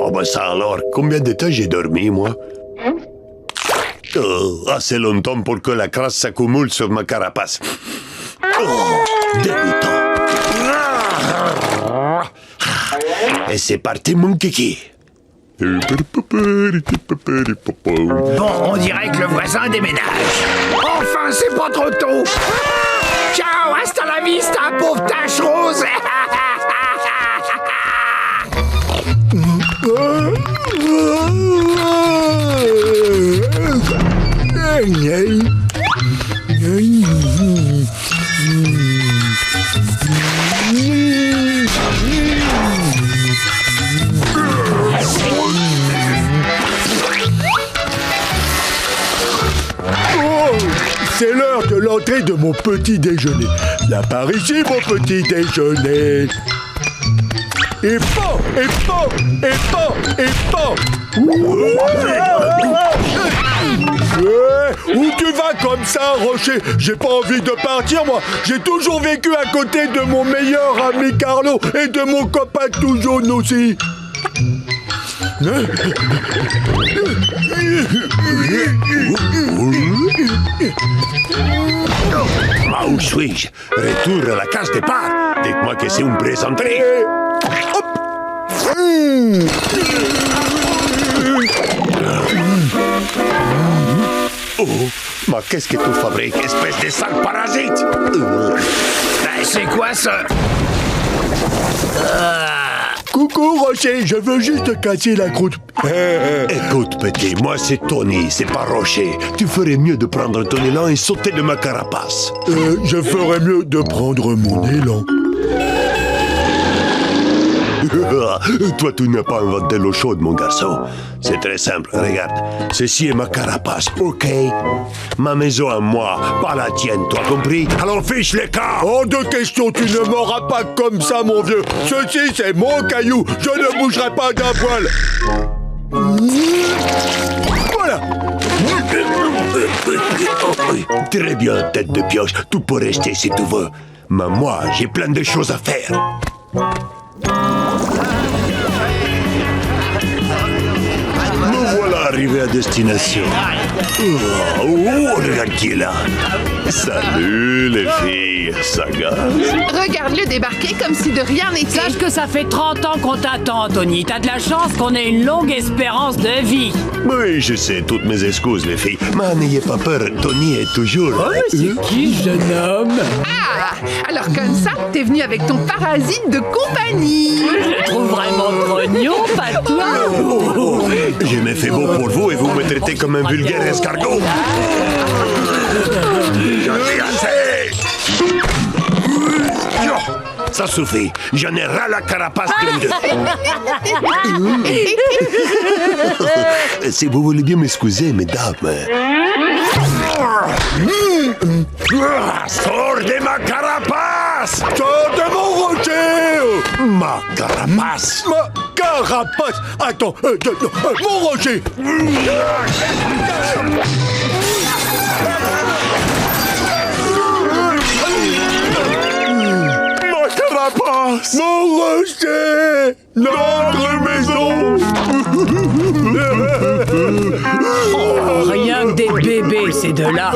Oh, bah ça alors, combien de temps j'ai dormi, moi? Oh, assez longtemps pour que la crasse s'accumule sur ma carapace. Oh, dégoûtant. Et c'est parti, mon kiki. Bon, on dirait que le voisin déménage. Enfin, c'est pas trop tôt. Ciao, hasta la vista, pauvre tache rose. C'est l'heure de l'entrée de mon petit déjeuner. Viens par ici, mon petit déjeuner. Et pan, et pan, et pan, et pan. Où tu vas comme ça, Rocher? J'ai pas envie de partir, moi. J'ai toujours vécu à côté de mon meilleur ami Carlo et de mon copain tout jaune aussi. Où suis-je? Retour à la case départ. Dites-moi que c'est une plaisanterie. Oh, mais qu'est-ce que tu fabriques, espèce de sale parasite? C'est quoi ça? Coucou, Rocher, je veux juste te casser la croûte. Écoute, petit, moi c'est Tony, c'est pas Rocher. Tu ferais mieux de prendre ton élan et sauter de ma carapace. Je ferais mieux de prendre mon élan. Toi, tu n'as pas inventé l'eau chaude, mon garçon. C'est très simple, regarde. Ceci est ma carapace, ok? Ma maison à moi, pas la tienne, toi compris? Alors fiche les cas! Hors de question, tu ne m'auras pas comme ça, mon vieux. Ceci, c'est mon caillou. Je ne bougerai pas d'un poil. Voilà. Très bien, tête de pioche. Tu peux rester si tu veux. Mais moi, j'ai plein de choses à faire. Nous voilà arrivés à destination. Oh, regarde qui est là. Salut les filles, sagaces. Regarde-le débarquer comme si de rien n'était. Sache que ça fait 30 ans qu'on t'attend, Tony. T'as de la chance qu'on ait une longue espérance de vie. Oui, je sais, toutes mes excuses, les filles. Mais n'ayez pas peur, Tony est toujours... Oh, mais c'est qui, jeune homme? Ah, alors comme ça, t'es venu avec ton parasite de compagnie. Je le trouve vraiment grognon, pas toi. Je me fais beau pour vous et vous me traitez comme un vulgaire escargot. J'en ai assez. Ça suffit, j'en ai ras la carapace de vous deux. Si vous voulez bien m'excuser, mesdames. Sors de ma carapace! Sors de mon Rocher! Ma carapace! Ma carapace! Attends, mon Rocher! Ma carapace! Mon Rocher! Notre maison! Oh, rien que des bébés, ces deux-là.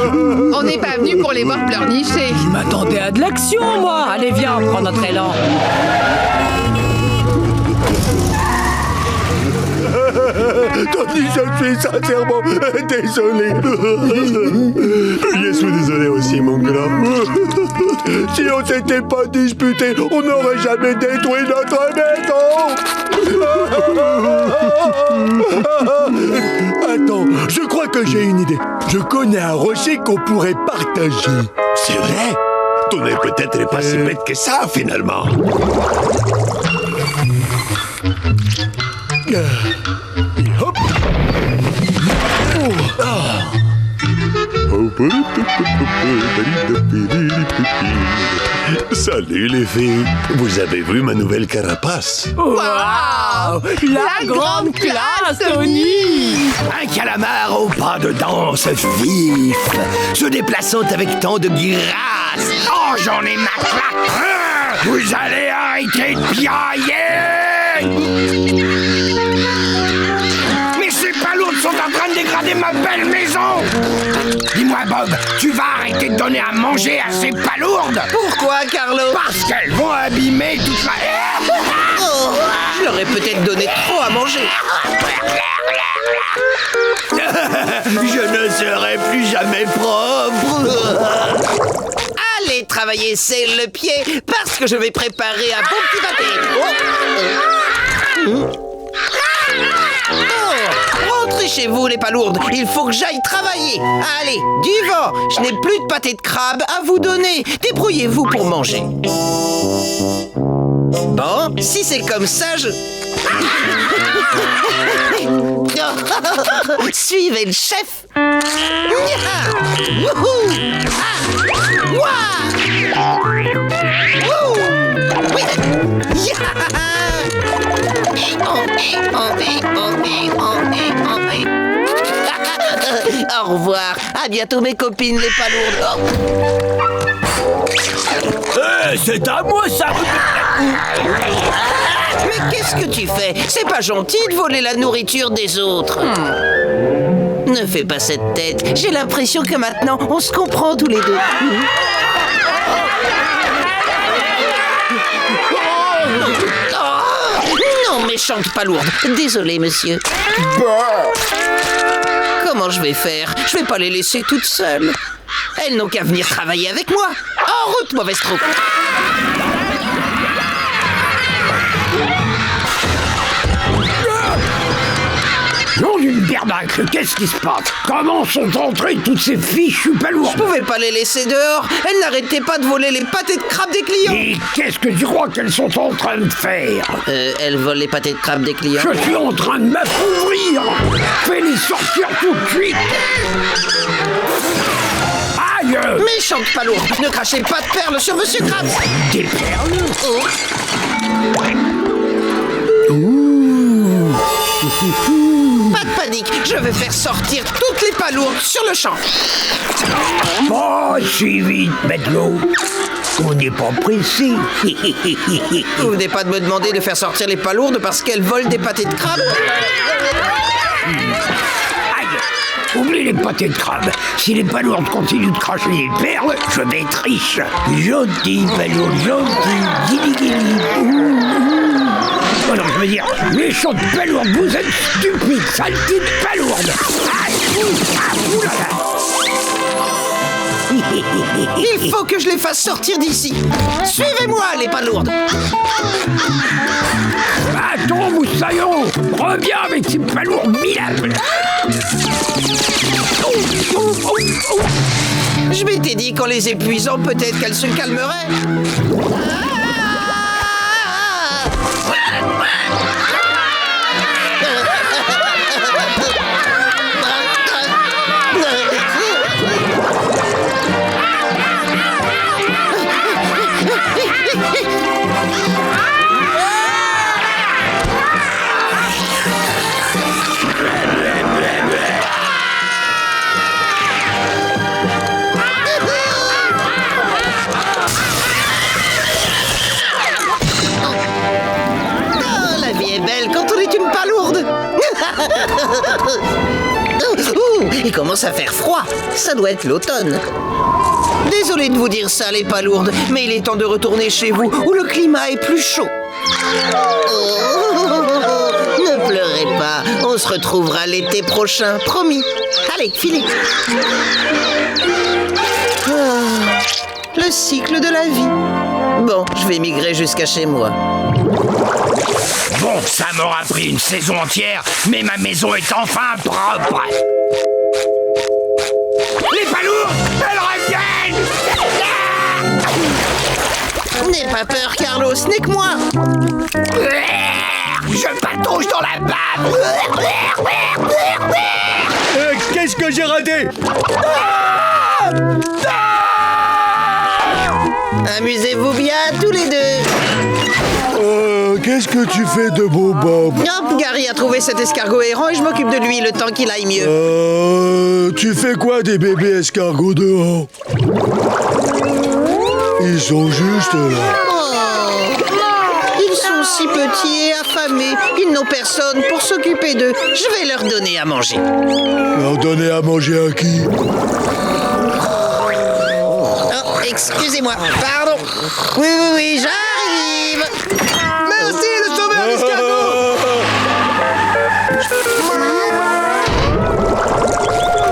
On n'est pas venu pour les voir pleurnicher. Je m'attendais à de l'action, moi. Allez, viens, on prend notre élan. Tony, je suis sincèrement désolé. Je suis désolé aussi, mon grand. Si on s'était pas disputé, on n'aurait jamais détruit notre maison. Attends, je crois que j'ai une idée. Je connais un rocher qu'on pourrait partager. C'est vrai? Tu n'es peut-être pas si bête que ça, finalement. Et hop. Salut les filles, vous avez vu ma nouvelle carapace? Waouh! La grande classe, Tony! Un calamar au pas de danse vif, se déplaçant avec tant de grâce. Oh, j'en ai ma claque! Vous allez arrêter de piailler! Dis-moi, Bob, tu vas arrêter de donner à manger à ces palourdes? Pourquoi, Carlo? Parce qu'elles vont abîmer toute ma... Oh, je leur ai peut-être donné trop à manger. Je ne serai plus jamais propre. Allez travailler, c'est le pied, parce que je vais préparer un bon petit pâté. Rentrez chez vous, les palourdes. Il faut que j'aille travailler. Allez, du vent. Je n'ai plus de pâté de crabe à vous donner. Débrouillez-vous pour manger. Bon, si c'est comme ça, je... Suivez le chef. Wouhou! Ouah! Wouh! Oui! Au revoir. À bientôt, mes copines, les palourdes. C'est à moi, ça. Mais qu'est-ce que tu fais? C'est pas gentil de voler la nourriture des autres. Ne fais pas cette tête. J'ai l'impression que maintenant, on se comprend tous les deux. Non, méchante palourde. Désolé, monsieur. Comment je vais faire? Je vais pas les laisser toutes seules. Elles n'ont qu'à venir travailler avec moi. En route, mauvaise troupe. Nom d'une bernacle, qu'est-ce qui se passe? Comment sont entrées toutes ces fichues palourdes? Je pouvais pas les laisser dehors. Elles n'arrêtaient pas de voler les pâtés de crabe des clients. Et qu'est-ce que tu crois qu'elles sont en train de faire? Elles volent les pâtés de crabe des clients. Je suis en train de m'appauvrir. Fais-les sortir tout de suite. Aïe! Méchante palourde, ne crachez pas de perles sur Monsieur Krabs. Des perles? Pas de panique, je vais faire sortir toutes les palourdes sur le champ. Oh, si vite, Matelot. On n'est pas pressé. Vous venez pas de me demander de faire sortir les palourdes parce qu'elles volent des pâtés de crabe? Aïe! Oublie les pâtés de crabe. Si les palourdes continuent de cracher des perles, je vais être riche. Gentil, palourde, gentil. Gili, gili. Oh non, je veux dire, méchante palourde, vous êtes stupide, sale petite palourde. Il faut que je les fasse sortir d'ici. Suivez-moi, les palourdes. Attends, moussaillon, reviens avec ces palourdes minables. Je m'étais dit qu'en les épuisant, peut-être qu'elles se calmeraient. Il commence à faire froid. Ça doit être l'automne. Désolé de vous dire ça, les palourdes, mais il est temps de retourner chez vous, où le climat est plus chaud. Ne pleurez pas, on se retrouvera l'été prochain, promis. Allez, filez. Le cycle de la vie. Bon, je vais migrer jusqu'à chez moi. Bon, ça m'aura pris une saison entière, mais ma maison est enfin propre. Les palourdes, elles reviennent! N'aie pas peur, Carlos, ce n'est que moi. Je patrouille dans la bave. Qu'est-ce que j'ai raté? Amusez-vous bien, tous les deux. Qu'est-ce que tu fais de beau, Bob? Hop, Gary a trouvé cet escargot errant et je m'occupe de lui le temps qu'il aille mieux. Tu fais quoi des bébés escargots dehors? Ils sont juste là. Il Ils sont si petits et affamés. Ils n'ont personne pour s'occuper d'eux. Je vais leur donner à manger. Leur donner à manger à qui? Oh, excusez-moi, pardon. Oui, j'arrive. Merci, le sauveur d'escargot!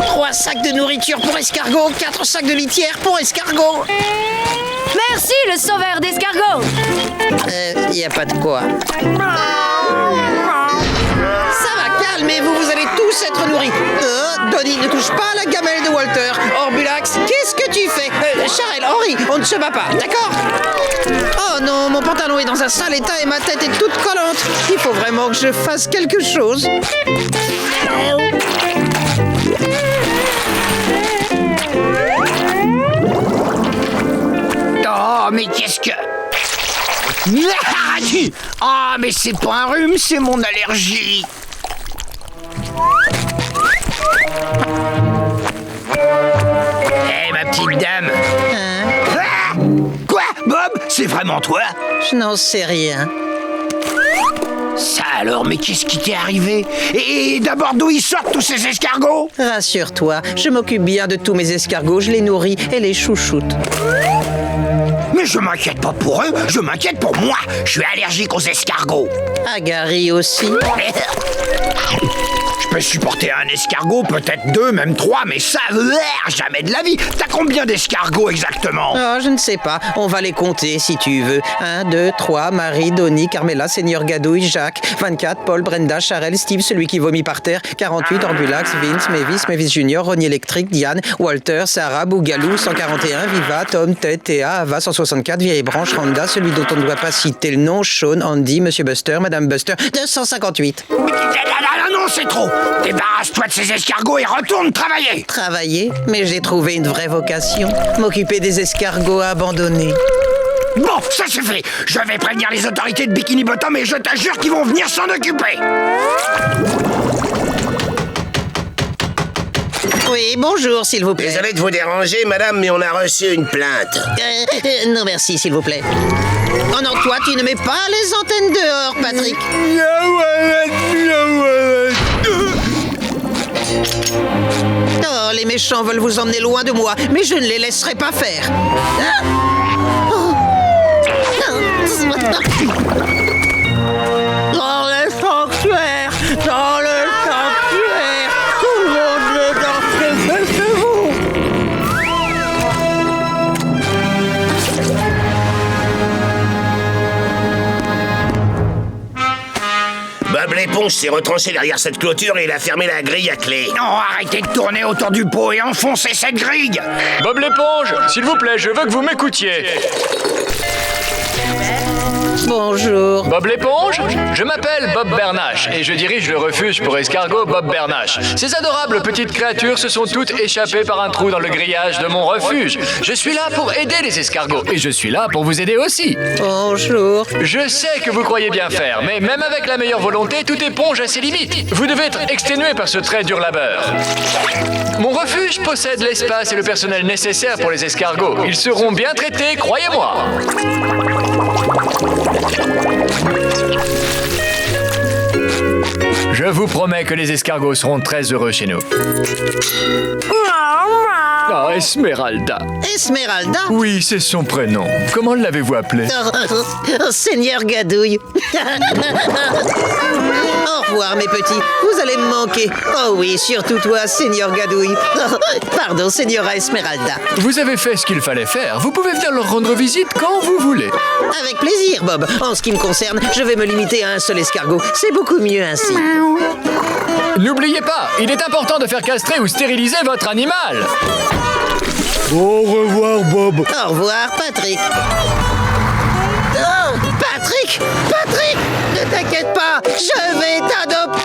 3 sacs de nourriture pour escargot, 4 sacs de litière pour escargot. Merci, le sauveur d'escargots. Y a pas de quoi. Ça va, calmez-vous, vous allez tous être nourris. Donnie, ne touche pas à la gamelle de Walter. Orbulax, qu'est-ce que tu fais? Charel, Henri, on ne se bat pas, d'accord? Oh non, mon pantalon est dans un sale état et ma tête est toute collante. Il faut vraiment que je fasse quelque chose. Oh, mais qu'est-ce que... Ah, mais c'est pas un rhume, c'est mon allergie. Hé, ma petite dame. Ah, quoi, Bob? C'est vraiment toi? Je n'en sais rien. Ça alors, mais qu'est-ce qui t'est arrivé? Et d'abord, d'où ils sortent tous ces escargots? Rassure-toi, je m'occupe bien de tous mes escargots, je les nourris et les chouchoute. Mais je m'inquiète pas pour eux, je m'inquiète pour moi. Je suis allergique aux escargots. Ah, Gary aussi. Je peux supporter un escargot, peut-être 2, même 3, mais ça, jamais de la vie. T'as combien d'escargots exactement? Oh, je ne sais pas. On va les compter si tu veux. 1, 2, 3, Marie, Donnie, Carmela, Seigneur Gadouille, Jacques. 24, Paul, Brenda, Charel, Steve, celui qui vomit par terre. 48, Orbulax, Vince, Mavis Junior, Ronnie électrique, Diane, Walter, Sarah, Bougalou, 141, Viva, Tom, Ted, Théa, Ava, 164, Vieille Branche, Randa, celui dont on ne doit pas citer le nom, Sean, Andy, Monsieur Buster, Madame Buster, 258. Non, c'est trop. Débarrasse-toi de ces escargots et retourne travailler. Travailler? Mais j'ai trouvé une vraie vocation. M'occuper des escargots abandonnés. Bon, ça suffit. Je vais prévenir les autorités de Bikini Bottom et je t'assure qu'ils vont venir s'en occuper. Oui, bonjour, s'il vous plaît. Désolé de vous déranger, madame, mais on a reçu une plainte. Non, merci, s'il vous plaît. Oh non, toi, tu ne mets pas les antennes dehors, Patrick. Oh, les méchants veulent vous emmener loin de moi, mais je ne les laisserai pas faire. Ah. Oh. Dans le sanctuaire, dans le sanctuaire, tout le monde est dans chez vous. Bob l'éponge s'est retranché derrière cette clôture et il a fermé la grille à clé. Non, arrêtez de tourner autour du pot et enfoncez cette grille. Bob l'éponge, s'il vous plaît, je veux que vous m'écoutiez. Bonjour. Bob l'éponge, je m'appelle Bob Bernache et je dirige le refuge pour escargots Bob Bernache. Ces adorables petites créatures se sont toutes échappées par un trou dans le grillage de mon refuge. Je suis là pour aider les escargots et je suis là pour vous aider aussi. Bonjour. Je sais que vous croyez bien faire, mais même avec la meilleure volonté, toute éponge a ses limites. Vous devez être exténué par ce très dur labeur. Mon refuge possède l'espace et le personnel nécessaire pour les escargots. Ils seront bien traités, croyez-moi. Je vous promets que les escargots seront très heureux chez nous. Ah, Esmeralda. Esmeralda? Oui, c'est son prénom. Comment l'avez-vous appelé? Seigneur Gadouille. Au revoir, mes petits. Vous allez me manquer. Oh oui, surtout toi, Seigneur Gadouille. Pardon, Señora Esmeralda. Vous avez fait ce qu'il fallait faire. Vous pouvez venir leur rendre visite quand vous voulez. Avec plaisir, Bob. En ce qui me concerne, je vais me limiter à un seul escargot. C'est beaucoup mieux ainsi. N'oubliez pas, il est important de faire castrer ou stériliser votre animal. Au revoir, Bob. Au revoir, Patrick. Oh, Patrick! Patrick! Ne t'inquiète pas, je vais t'adopter!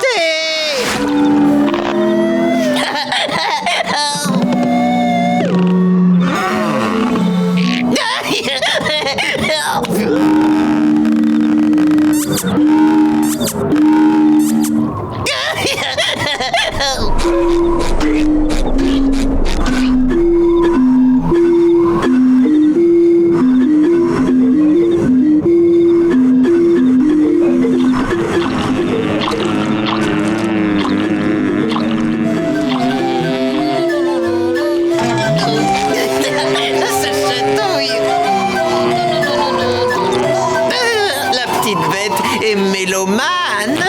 et mélomane.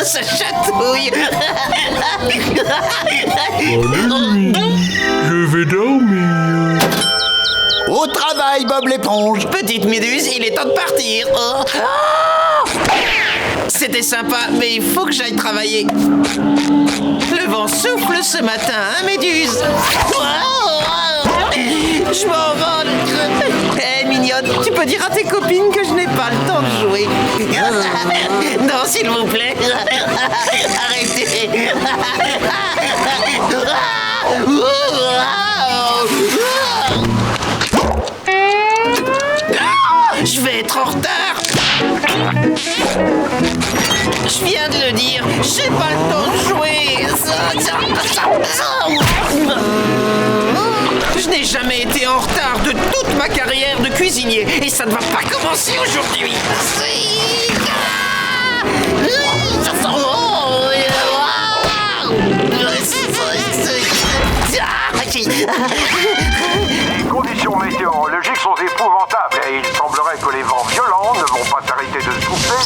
Ça chatouille. Je vais dormir. Au travail, Bob l'éponge. Petite méduse, il est temps de partir. Oh. Ah, c'était sympa, mais il faut que j'aille travailler. Le vent souffle ce matin, hein, méduse? Je m'envole. Hé, mignonne, tu peux dire à tes copines que je n'ai pas le temps de jouer. Non, s'il vous plaît. Arrêtez. Je vais être en retard. Je viens de le dire, j'ai pas le temps de jouer. Je n'ai jamais été en retard de toute ma carrière de cuisinier et ça ne va pas commencer aujourd'hui. Les conditions météorologiques sont épouvantables et il semblerait que les vents violents ne vont pas s'arrêter de souffler.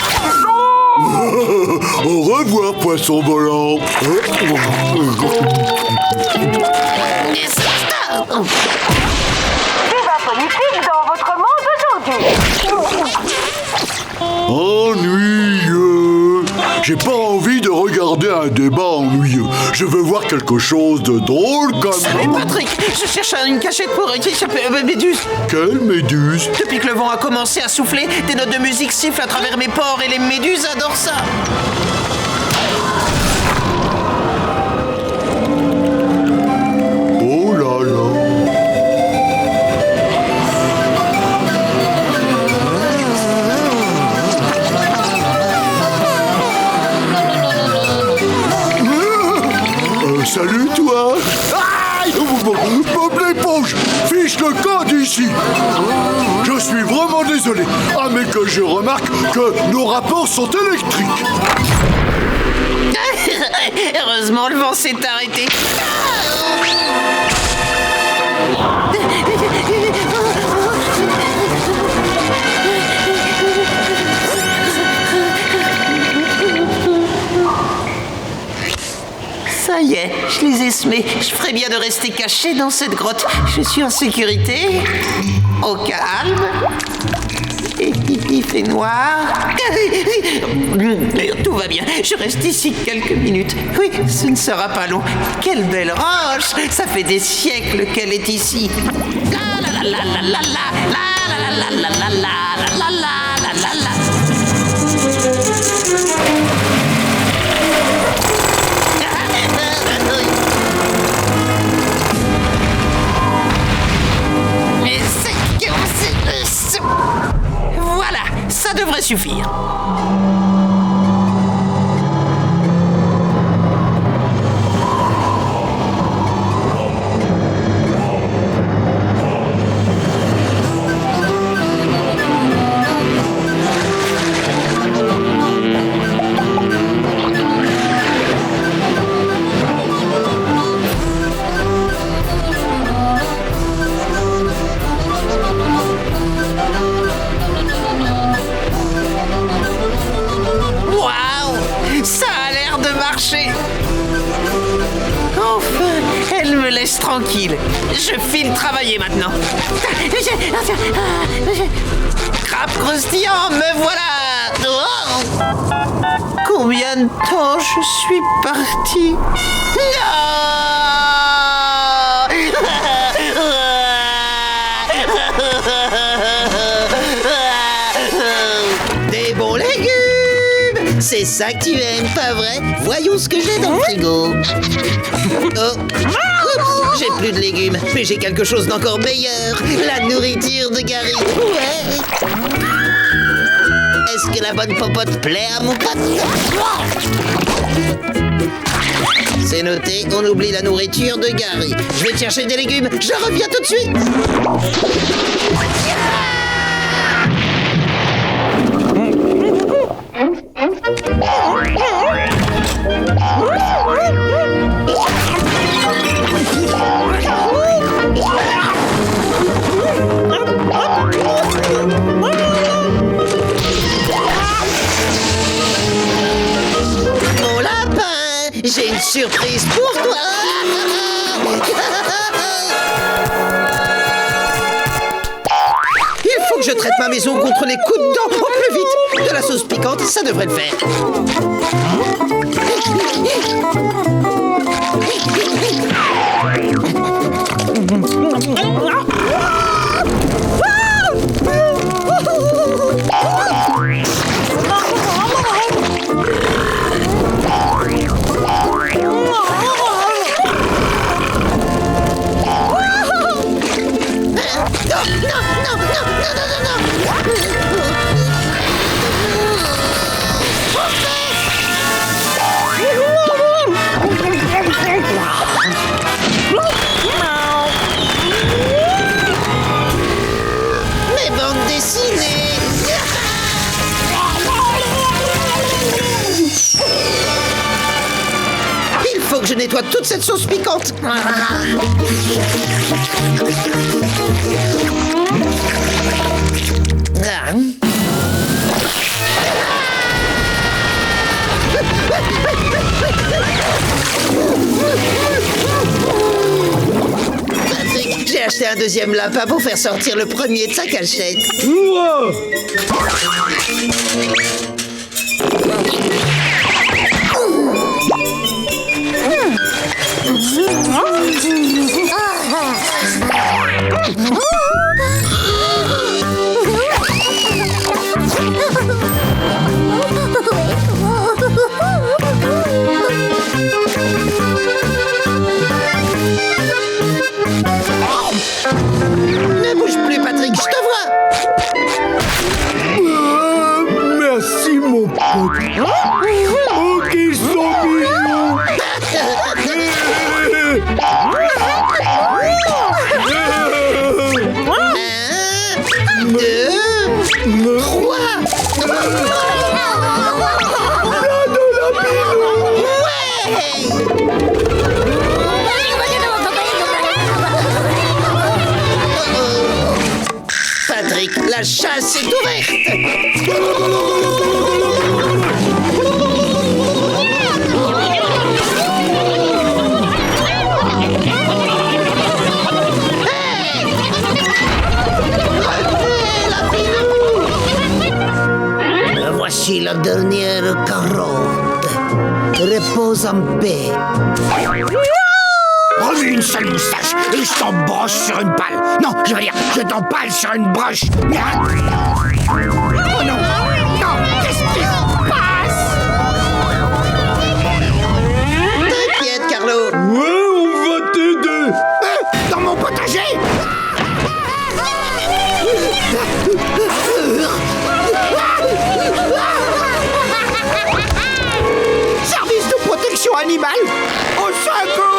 Au revoir, poisson volant. Débat politique dans votre monde aujourd'hui. Ennuyeux. J'ai pas envie de regarder un débat ennuyeux. Je veux voir quelque chose de drôle comme... Salut Patrick, je cherche une cachette pour échapper à méduse. Quelle méduse? Depuis que le vent a commencé à souffler, des notes de musique sifflent à travers mes pores et les méduses adorent ça. Oh là là. Salut toi. Aïe, Bob l'éponge, fiche le camp d'ici. Je suis vraiment désolé. Ah, mais que je remarque que nos rapports sont électriques. Heureusement, le vent s'est arrêté. Ça y est, je les ai semés. Je ferais bien de rester caché dans cette grotte. Je suis en sécurité, au calme. Et il fait noir. Tout va bien. Je reste ici quelques minutes. Oui, ce ne sera pas long. Quelle belle roche! Ça fait des siècles qu'elle est ici. La la la la la la la la la la la la la la la. Voilà, ça devrait suffire. Enfin, elle me laisse tranquille. Je file travailler maintenant. Crabe croustillant, me voilà. Oh. Combien de temps je suis parti? Des bons légumes. C'est ça que tu aimes, pas vrai? Voyons ce que j'ai dans le frigo. Oh. Oups, j'ai plus de légumes, mais j'ai quelque chose d'encore meilleur. La nourriture de Gary. Ouais. Est-ce que la bonne popote plaît à mon pote? C'est noté, on oublie la nourriture de Gary. Je vais te chercher des légumes, je reviens tout de suite. surprise pour toi. Il faut que je traite ma maison contre les coups de dents au plus vite. De la sauce piquante, ça devrait le faire. Mes bandes dessinées. Il faut que je nettoie toute cette sauce piquante. Patrick, j'ai acheté un deuxième lapin pour faire sortir le premier de sa cachette. Ne bouge plus, Patrick, je te vois. Merci, mon pote. Oh, qu'ils sont mignons. 1, 2, 3. Patrick, la chasse est ouverte. Voici la dernière carotte. Repose en paix. Remue une seule moustache et je t'embroche sur une palle. Non, je veux dire, je t'empale sur une broche. Oh non, non, qu'est-ce qui se passe? T'inquiète, Carlo. Ouais, on va t'aider. Dans mon potager? Service de protection animale, au secours!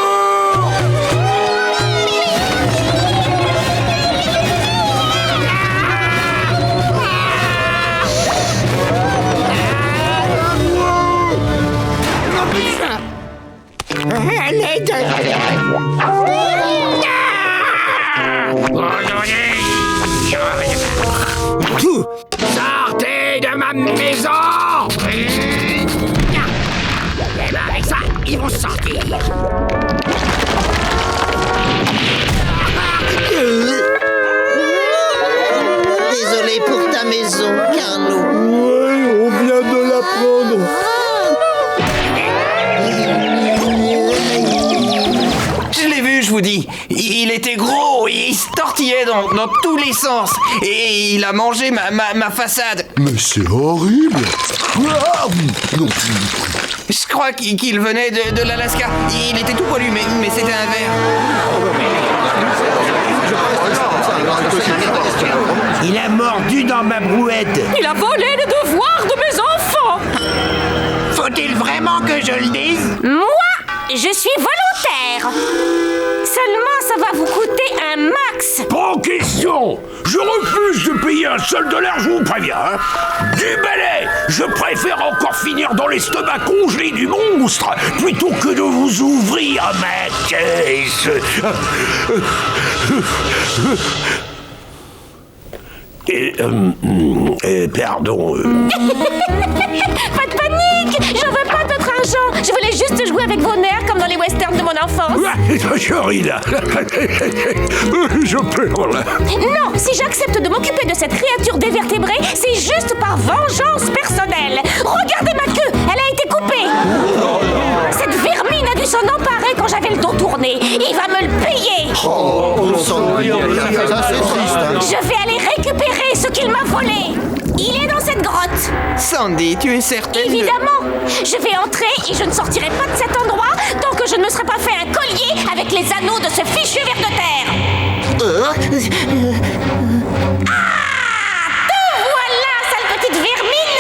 L'aide! Sortez de ma maison! Et ben avec ça, ils vont sortir. Désolé pour ta maison, Carlo. Ouais, on vient de la prendre. Je l'ai vu, je vous dis. Il était gros, il se tortillait dans tous les sens. Et il a mangé ma façade. Mais c'est horrible. Ah, non. Je crois qu'il venait de l'Alaska. Il était tout poilu, mais c'était un ver. Il a mordu dans ma brouette. Il a volé les devoirs de mes enfants. Faut-il vraiment que je le dise? Moi, je suis volontaire. Seulement, ça va vous coûter un max. Pas question. Je refuse de payer un seul dollar, je vous préviens. Hein. Du balai. Je préfère encore finir dans l'estomac congelé du monstre plutôt que de vous ouvrir ma caisse. Pardon. Pas de panique. J'en veux pas d'autres argent. Je voulais juste jouer avec vos nerfs comme dans les westerns de mon enfance. Chérie, là. Je pleure, là. Non, si j'accepte de m'occuper de cette créature dévertébrée, c'est juste par vengeance personnelle. Regardez ma queue, elle a été coupée. Cette vermine a dû s'en emparer quand j'avais le dos tourné. Il va me le payer. Ça, c'est triste, hein. Je vais aller récupérer ce qu'il m'a volé. Il est dans cette grotte. Sandy, tu es certaine de- Évidemment. Je vais entrer et je ne sortirai pas de cet endroit tant que je ne me serai pas fait un collier avec les anneaux de ce fichu ver de terre. Ah! Te voilà, sale petite vermine.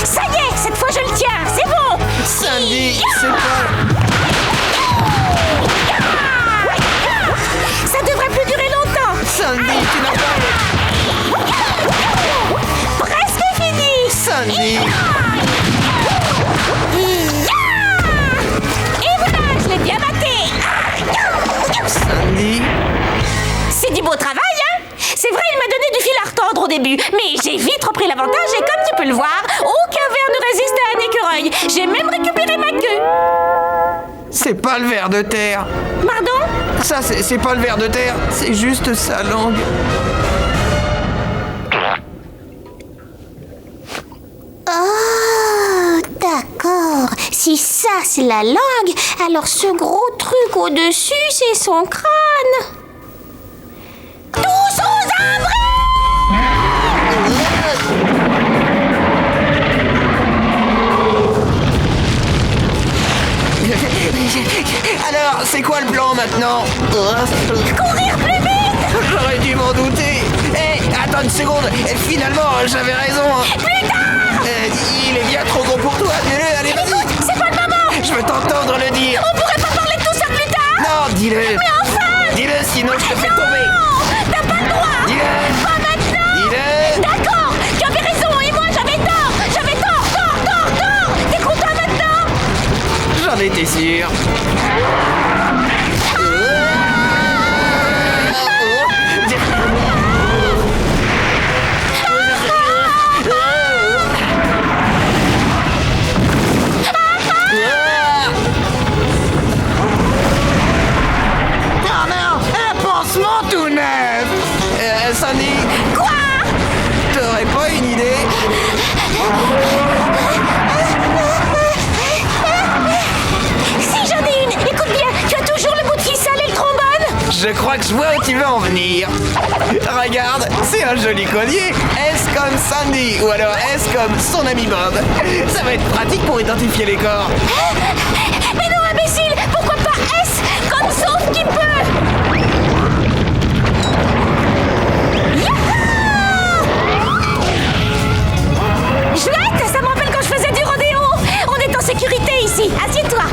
Ça y est, cette fois je le tiens, c'est bon. Sandy, c'est pas... Ça devrait plus durer longtemps. Sandy, tu n'as pas... Presque fini. Sandy. Et voilà, je l'ai bien batté. Sandy. C'est du beau travail, hein? C'est vrai, il m'a donné du fil à retordre au début, mais j'ai vite repris l'avantage et comme tu peux le voir, aucun ver ne résiste à un écureuil. J'ai même récupéré ma queue. C'est pas le ver de terre. Pardon? Ça, c'est pas le ver de terre, c'est juste sa langue. Oh, d'accord. Si ça, c'est la langue, alors ce gros truc au-dessus, c'est son crâne. Tous aux abris! Alors, c'est quoi le plan maintenant? Courir plus vite! J'aurais dû m'en douter. Hé, attends une seconde. Et finalement, j'avais raison. Plus tard! Il est bien trop gros pour toi. Dis-le, allez, vas-y. Écoute, c'est pas le moment! Je veux t'entendre le dire. On pourrait pas parler de tout ça plus tard! Non, dis-le. Mais enfin! Dis-le, sinon je te fais tomber. Non! T'as pas le droit! Dis-le. Pas maintenant! Dis-le. D'accord! Tu avais raison et moi j'avais tort! J'avais tort! T'es content maintenant? J'en étais sûr. Sandy. Quoi? T'aurais pas une idée? Si j'en ai une! Écoute bien, tu as toujours le bout de ficelle et le trombone? Je crois que je vois où tu veux en venir. Regarde, c'est un joli collier. S comme Sandy, ou alors S comme son ami Bob. Ça va être pratique pour identifier les corps. Mais non, imbécile! Pourquoi pas S comme sauf qui peut? Chouette, ça me rappelle quand je faisais du rodéo. On est en sécurité ici. Assieds-toi.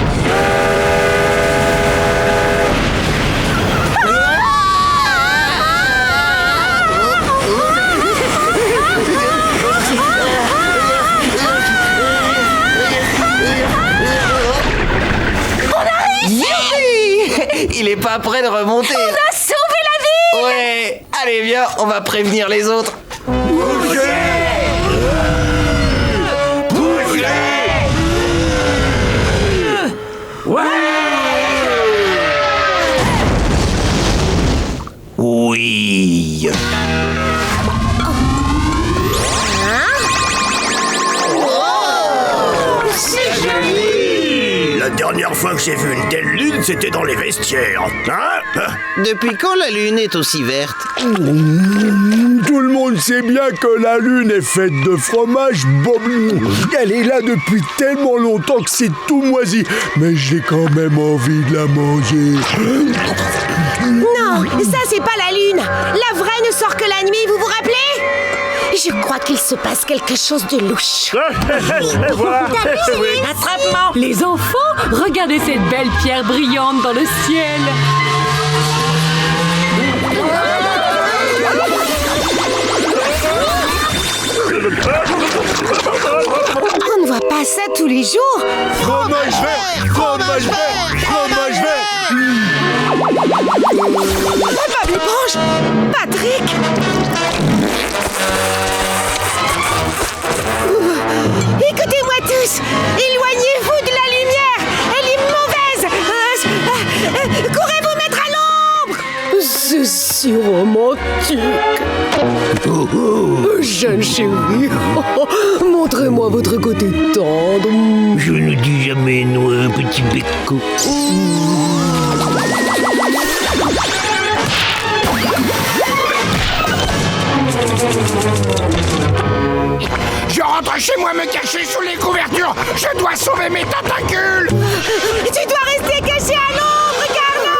On arrive. Il est pas prêt de remonter. On a sauvé la vie. Ouais. Allez, viens, on va prévenir les autres. Oui. La dernière fois que j'ai vu une telle lune, c'était dans les vestiaires. Hein? Depuis quand la lune est aussi verte? Tout le monde sait bien que la lune est faite de fromage. Elle est là depuis tellement longtemps que c'est tout moisi. Mais j'ai quand même envie de la manger. Non, ça c'est pas la lune. La vraie ne sort que la nuit, vous vous rappelez? Je crois qu'il se passe quelque chose de louche. Attrapement! Les enfants, regardez cette belle pierre brillante dans le ciel. On ne voit pas ça tous les jours. Fromage vert! Fromage vert! Fromage vert! Bob l'éponge! Patrick! c'est si romantique. Jeanne chérie, montrez-moi votre côté tendre. Je ne dis jamais non à un petit becco. Je rentre chez moi me cacher sous les couvertures. Je dois sauver mes tentacules. Tu dois rester caché à l'ombre, Carlo.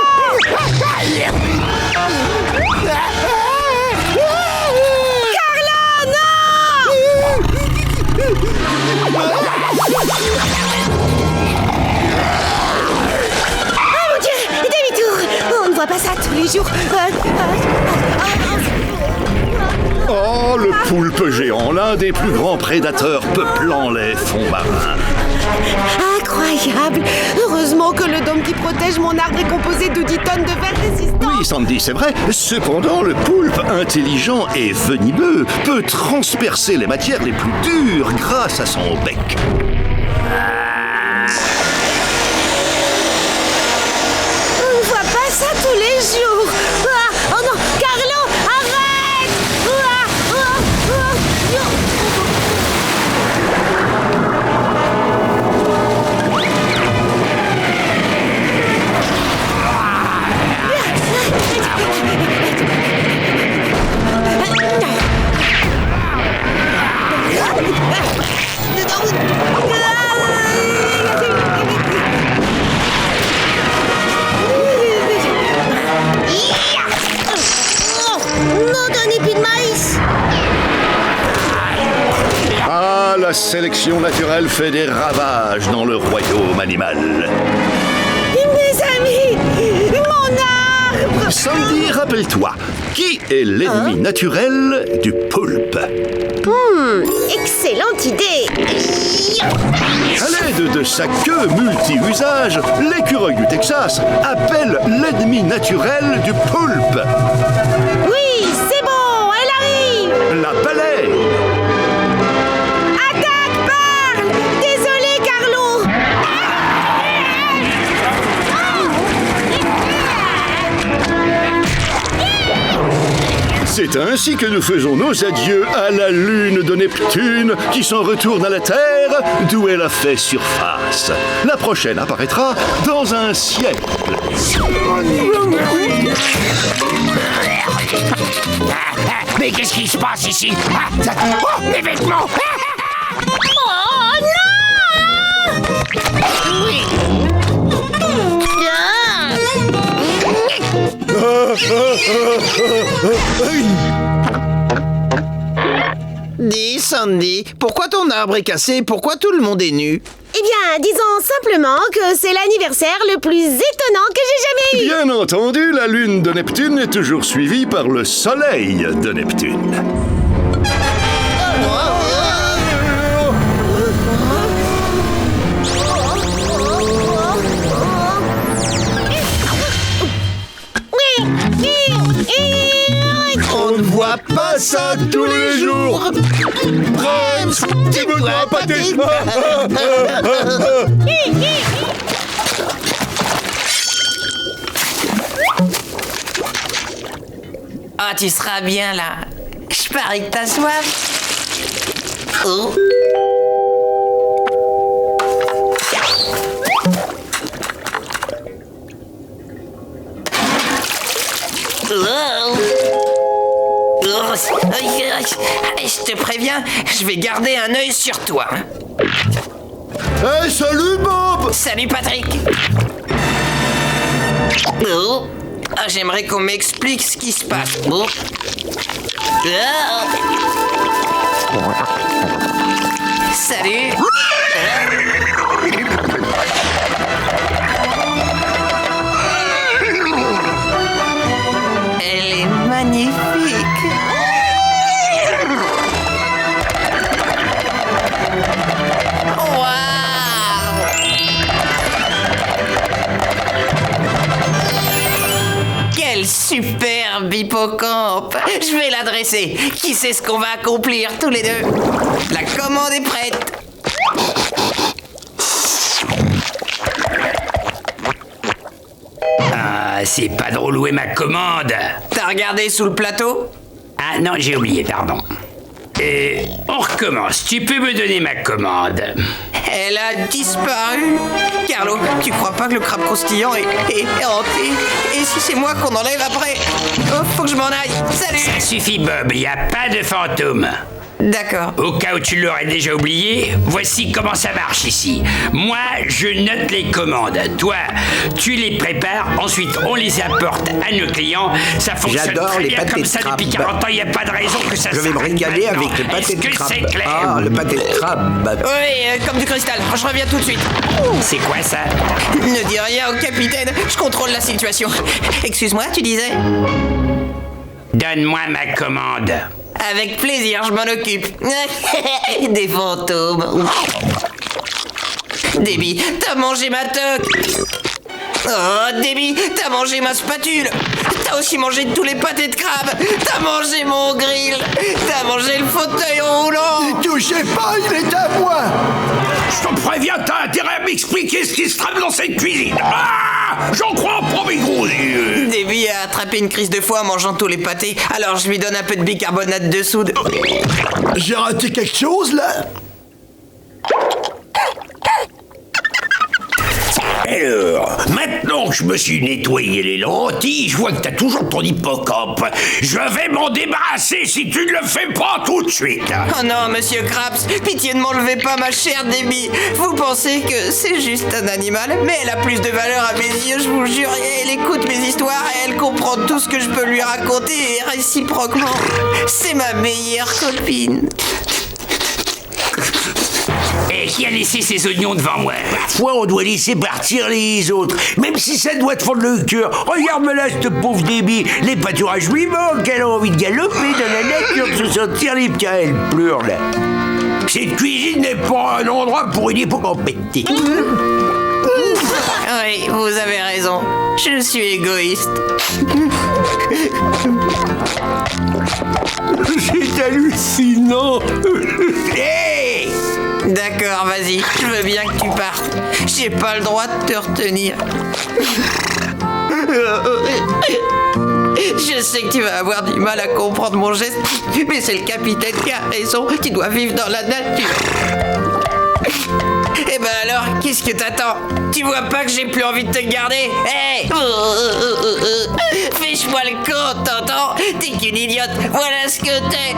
Carlo, non. Oh mon Dieu, demi-tour. On ne voit pas ça tous les jours. Oh, le poulpe géant, l'un des plus grands prédateurs peuplant les fonds marins. Incroyable. Heureusement que le dôme qui protège mon arbre est composé de 10 tonnes de verre résistant. Oui, Sandy, c'est vrai. Cependant, le poulpe, intelligent et venimeux, peut transpercer les matières les plus dures grâce à son bec. On ne voit pas ça tous les jours. Ah, oh non, Carlo, arrête. Ah, la sélection naturelle fait des ravages dans le royaume animal. Mes amis, mon arbre. Sandy, rappelle-toi, qui est l'ennemi naturel du poulpe? Excellente idée. À l'aide de sa queue multi-usage, l'écureuil du Texas appelle l'ennemi naturel du poulpe. Oui, c'est bon, elle arrive. La baleine. Attaque, parle. Désolé, Carlo. C'est ainsi que nous faisons nos adieux à la lune de Neptune qui s'en retourne à la Terre d'où elle a fait surface. La prochaine apparaîtra dans un siècle. Mais qu'est-ce qui se passe ici? Oh, mes vêtements! Oh non! Oui. Dis, Sandy, pourquoi ton arbre est cassé et pourquoi tout le monde est nu? Eh bien, disons simplement que c'est l'anniversaire le plus étonnant que j'ai jamais eu. Bien entendu, la lune de Neptune est toujours suivie par le soleil de Neptune. On ne voit pas ça tous les jours. Brahms, tu me dois pas tes... Ah, tu seras bien là. Je parie que t'as soif. Oh. Je te préviens, je vais garder un œil sur toi. Hey, salut Bob! Salut Patrick. Oh. Ah, j'aimerais qu'on m'explique ce qui se passe. Oh. Salut. Elle est magnifique. Quel superbe hippocampe! Je vais l'adresser. Qui sait ce qu'on va accomplir tous les deux? La commande est prête. Ah, c'est pas drôle, où est ma commande? T'as regardé sous le plateau? Ah non, j'ai oublié, pardon. On recommence, tu peux me donner ma commande? Elle a disparu. Carlo, tu crois pas que le crabe croustillant est hanté? Et si c'est moi qu'on enlève après? Oh, faut que je m'en aille. Salut! Ça suffit, Bob, y a pas de fantôme. D'accord. Au cas où tu l'aurais déjà oublié, voici comment ça marche ici. Moi, je note les commandes. Toi, tu les prépares. Ensuite, on les apporte à nos clients. Ça fonctionne J'adore très les bien pâtés comme de ça crabe. depuis 40 ans. Il n'y a pas de raison que ça Je vais me s'arrête régaler maintenant. avec le pâté de crabe. Est-ce que c'est clair? Ah, le pâté de crabe. Oui, comme du cristal. Je reviens tout de suite. C'est quoi ça? Ne dis rien au capitaine. Je contrôle la situation. Excuse-moi, tu disais? Donne-moi ma commande. Avec plaisir, je m'en occupe. Des fantômes. Debbie, t'as mangé ma toque. Oh, Debbie, t'as mangé ma spatule. T'as aussi mangé tous les pâtés de crabe. T'as mangé mon grill. T'as mangé le fauteuil roulant. Ne touchez pas, il est à moi. Je te préviens, t'as intérêt à m'expliquer ce qui se trame dans cette cuisine. Ah, j'en crois pas mes gros yeux. Debbie a attrapé une crise de foie en mangeant tous les pâtés. Alors je lui donne un peu de bicarbonate de soude. J'ai raté quelque chose, là? Alors, maintenant que je me suis nettoyé les lentilles, je vois que t'as toujours ton hippocampe. Je vais m'en débarrasser si tu ne le fais pas tout de suite. Oh non, monsieur Krabs, pitié ne m'enlevez pas ma chère Debbie. Vous pensez que c'est juste un animal, mais elle a plus de valeur à mes yeux, je vous jure. Elle écoute mes histoires et elle comprend tout ce que je peux lui raconter et réciproquement. C'est ma meilleure copine. Et qui a laissé ces oignons devant moi? Parfois, on doit laisser partir les autres, même si ça doit te fendre le cœur. Regarde-moi là, cette pauvre Debbie. Les pâturages lui manquent. Elle a envie de galoper dans la nature, de se sentir libre. Tiens, elle pleure, là. Cette cuisine n'est pas un endroit pour une hippocampe. Oui, vous avez raison. Je suis égoïste. C'est hallucinant. Hey! D'accord, vas-y, je veux bien que tu partes. J'ai pas le droit de te retenir. Je sais que tu vas avoir du mal à comprendre mon geste, mais c'est le capitaine qui a raison. Tu dois vivre dans la nature. Eh ben alors, qu'est-ce que t'attends? Tu vois pas que j'ai plus envie de te garder? Hey! Fiche-moi le compte, t'entends? T'es qu'une idiote, voilà ce que t'es!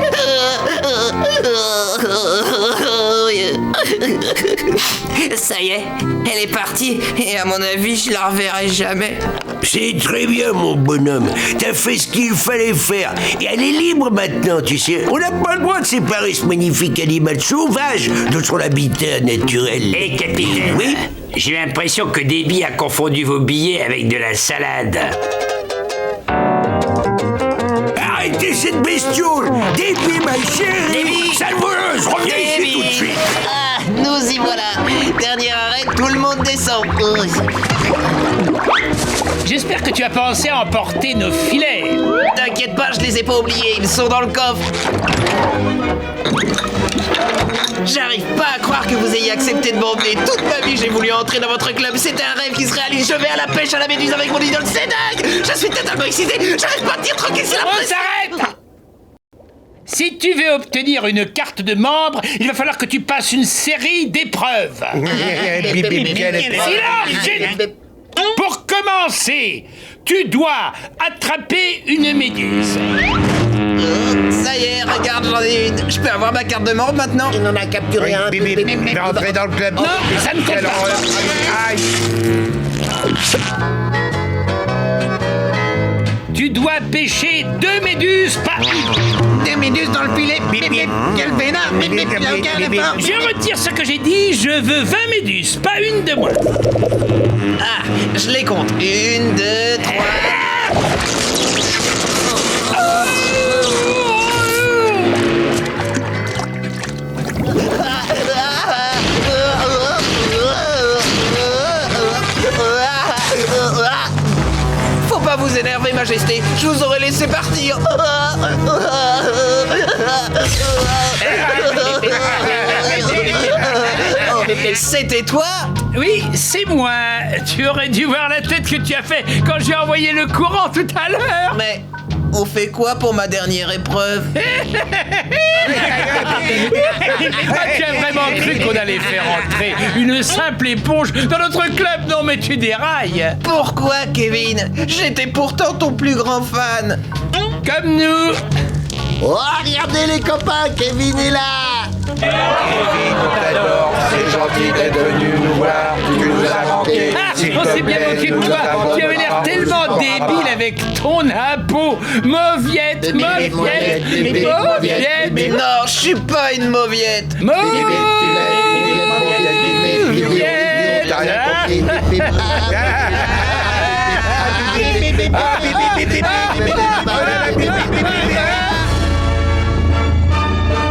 Ça y est, elle est partie, et à mon avis, je la reverrai jamais. C'est très bien, mon bonhomme. T'as fait ce qu'il fallait faire. Et elle est libre maintenant, tu sais. On n'a pas le droit de séparer ce magnifique animal sauvage de son habitat naturel. Hé, capitaine. Oui? J'ai l'impression que Debbie a confondu vos billets avec de la salade. Arrêtez cette bestiole! Debbie, ma chérie! Debbie! Sale voleuse, reviens ici Debbie! tout de suite! Ah, nous y voilà. Dernier arrêt, tout le monde descend. J'espère que tu as pensé à emporter nos filets. T'inquiète pas, je les ai pas oubliés, ils sont dans le coffre. J'arrive pas à croire que vous ayez accepté de m'emmener. Toute ma vie, j'ai voulu entrer dans votre club. C'était un rêve qui se réalise. Je vais à la pêche à la méduse avec mon idole. C'est dingue! Je suis totalement excité. J'arrive pas à tenir tranquille, c'est la On pression. s'arrête! Si tu veux obtenir une carte de membre, il va falloir que tu passes une série d'épreuves. Silence! Pour commencer, tu dois attraper une méduse. Ça y est, regarde, j'en ai une. Je peux avoir ma carte de membre maintenant? Il n'en a capturé un. Mais rentrer dans le club. Non, ça ne compte pas. Aïe. Tu dois pêcher 2 méduses par une. Des méduses dans le filet. Quel vénard. Je retire ce que j'ai dit, je veux 20 méduses, pas une de moins. Ah, je les compte. 1, 2, 3... Faut pas vous énerver, Majesté. Je vous aurais laissé partir. C'était toi? Oui, c'est moi. Tu aurais dû voir la tête que tu as fait quand j'ai envoyé le courant tout à l'heure. Mais on fait quoi pour ma dernière épreuve? Tu as vraiment cru qu'on allait faire entrer une simple éponge dans notre club? Non, mais tu dérailles. Pourquoi, Kevin? J'étais pourtant ton plus grand fan. Comme nous. Oh, regardez les copains, Kevin est là. Kevin, on t'adore, c'est gentil d'être venu nous voir, tu nous as manqué. Ah, on s'est bien moqué de toi. Tu avais l'air tellement débile avec ton impôt. Mauviette. Non, je suis pas une mauviette.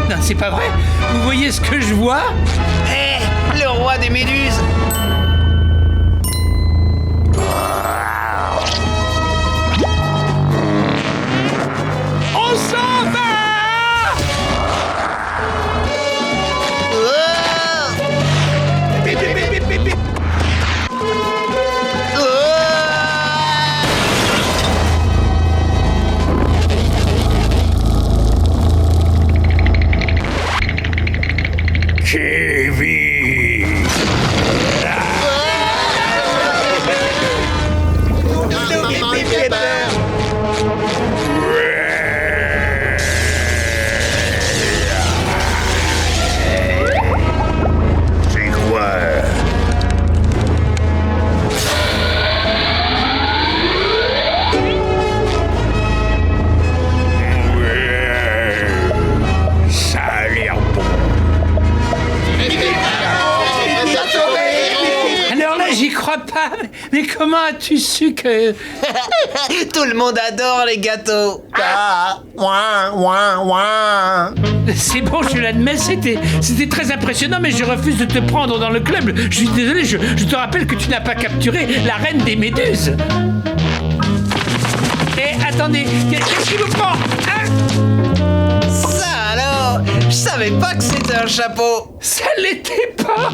Non, c'est pas vrai. Vous voyez ce que je vois? Le roi des méduses. On s'en va! Kevin! C'est quoi? Ça a l'air bon. Alors là, j'y crois pas. Mais comment as-tu su que... Tout le monde adore les gâteaux. C'est bon, je l'admets, c'était très impressionnant, mais je refuse de te prendre dans le club. Je suis désolé, je te rappelle que tu n'as pas capturé la reine des méduses. Et attendez, qu'est-ce qui vous prend, hein? Ça alors, je savais pas que c'était un chapeau. Ça l'était pas.